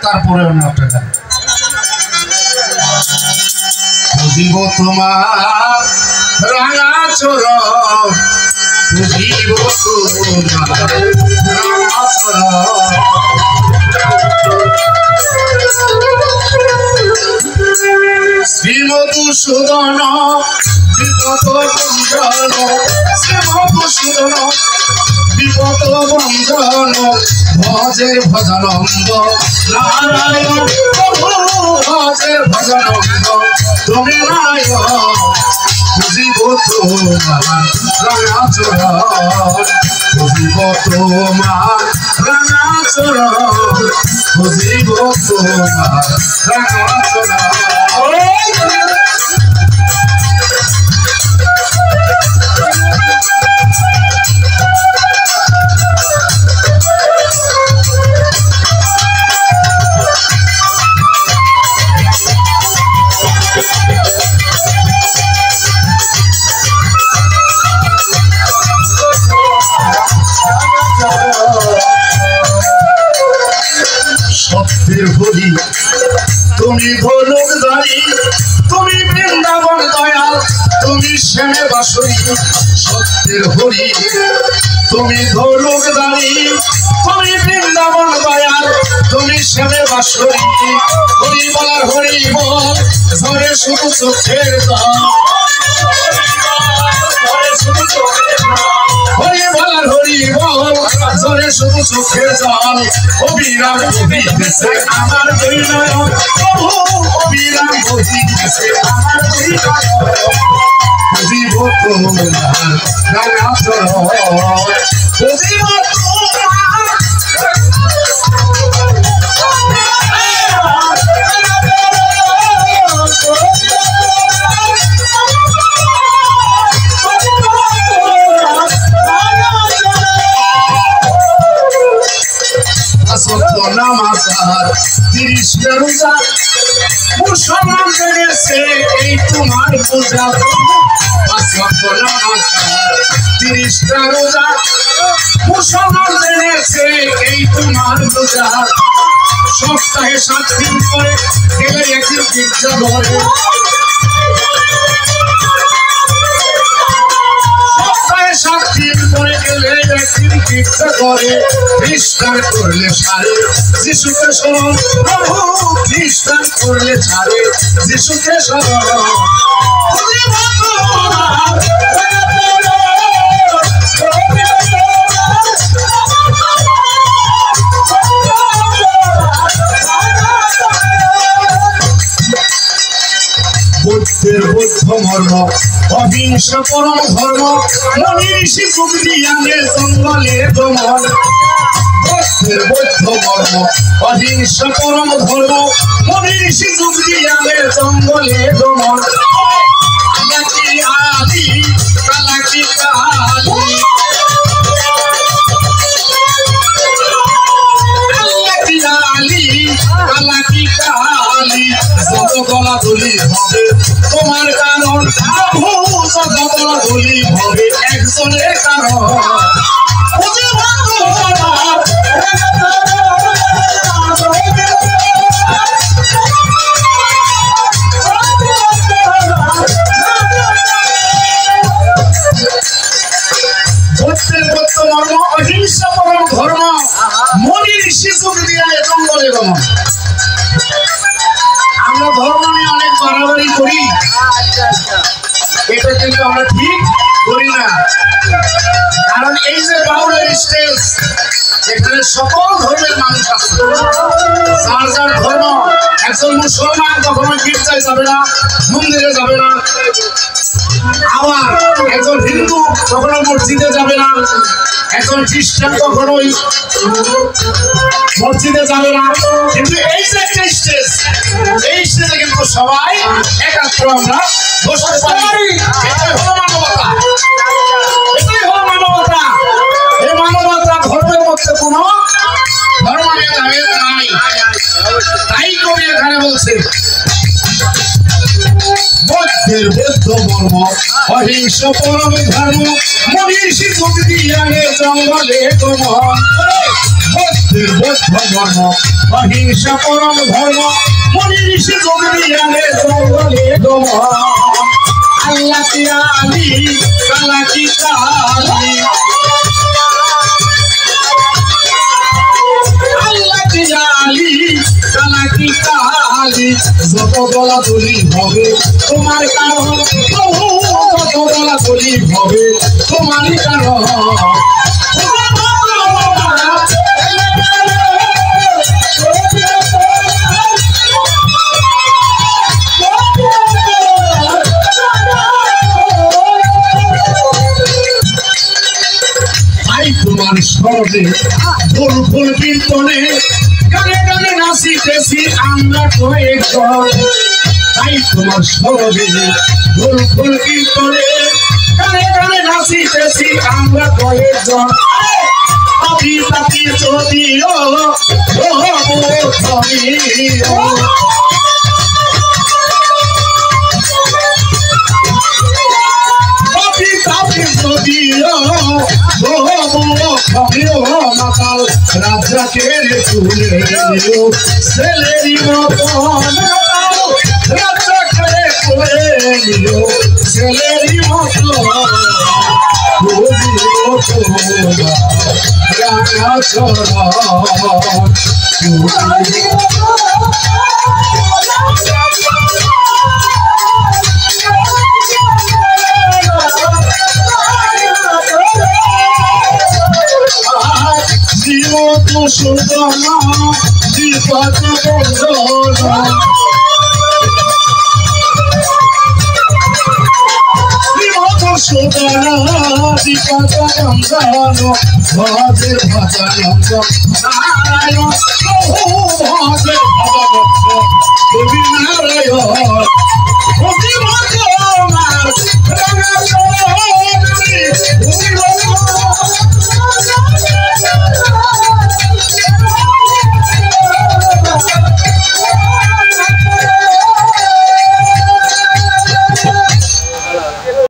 তারপরে অন্য একটা গান বুঝিব তোমার রাঙা চরণ বুঝিব তোমার রাঙা চরণ শ্রীমধুসূদন বিপদ বন্ধন শ্রীমধুসূদন বিপদ বন্ধন ভজে ভজনন্দ নারায়ণ ভজে ভজনন্দ তুমি নারায়ণ বুঝিব তোমার রাঙা চরণ বুঝিব তোমার রাঙা চরণ বুঝিব তোমার রাঙা চরণ সত্যের হরি তুমি ধনুক ধারী তুমি বৃন্দাবন দয়াল তুমি শ্যামে বাসুরি সত্যের হরি তুমি ধনুক ধারী তুমি বৃন্দাবন দয়াল তুমি শ্যামে বাসুরি হরি বলার হরি বল ঝরে শুধু চোখের জল হরি বলার হরি বল ঝরে শুধু চোখের জল অবিরাম বহিতেছে আমার দুই নয়ন প্রভু অবিরাম বহিতেছে আমার দুই নয়ন বুঝিব তোমার রাঙা চরণ বুঝিব নামাজার 30টা রোজা মুসলমান জেনেছে এই তোমার পূজা 30টা রোজা মুসলমান জেনেছে এই তোমার পূজা সপ্তাহে 7 দিন করে গেলে একদিন গির্জা ধরে সপ্তাহে 7 দিন করে গেলে একদিন গির্জা করে খ্রিস্টান করলে সারে যিশুকে স্মরণ প্রভু খ্রিস্টান করলে ছাড়ে যিশুকে স্মরণ বুদ্ধের বৌদ্ধ মর্ম অহিংস পরম ধর্ম মনি ঋষি যুগ দিয়ানে জঙ্গলে দমন বুদ্ধের বৌদ্ধ মর্ম অহিংস পরম ধর্ম মনি ঋষি যুগ দিয়ানে জঙ্গলে দমন আলাকি আলি কালাকি কালি আলাকি আলি কালাকি কালি যত গলা ধুলি হবে তোমার কারণ যত গলা ধুলি হবে একজনের কারণ অহিংসা পরম ধর্ম মনি ঋষি যুগ দিয়া জঙ্গলে গমন আমরা ধর্ম নিয়ে অনেক বাড়াবাড়ি করি এটা কিন্তু আমরা ঠিক করি না কারণ এই যে বাউলের স্টেজ এখানে সকল ধর্মের মানুষ আছে যার যার ধর্ম একজন মুসলমান কখনো গির্জায় যাবে না মন্দিরে যাবে না আবার একজন হিন্দু কখনো মসজিদে যাবে না একজন খ্রিস্টান কখনোই মসজিদে যাবে না কিন্তু এই যে একটা স্টেজ এই স্টেজে কিন্তু সবাই একাত্র আমরা বসতে পারি এটাই হলো মানবতা এটাই হলো মানবতা এই মানবতা ধর্মের মধ্যে কোনো ধর্মের নাই তাই কবি এখানে বলছে বুদ্ধের বৌদ্ধ মর্ম অহিংস পরম ধর্ম মনীষী যুগ দিয়ানে জঙ্গলে গমন ভক্তির বৌদ্ধ ধর্ম অহিংসা পরম ধর্ম মনি ঋষি যোগ বিহারে জঙ্গলে দম আল্লাহ কি আলী কালা কি কালী আল্লাহ কি আলী কালা কি কালী যত বলা বলি হবে তোমার কারণ যত বলা বলি হবে তোমারই কারণ তোমার স্মরণে ফুল ফুল কীর্তনে গানে গানে নাচিতেছি আমরা কয়েকজন তাই তোমার স্মরণে ফুল ফুল কীর্তনে গানে গানে নাচিতেছি আমরা কয়েকজন পাপি পাপি যদিও রাজাকে তুলে নিও ছেলেরই মতন রাজাকে তুলে নিও ছেলেরই মতন রাজা সুদনা বিপদ বন্ধনা বিপদ সুদনা বিপদ বন্ধনা ভজে ভজনন্দ নারায়ণ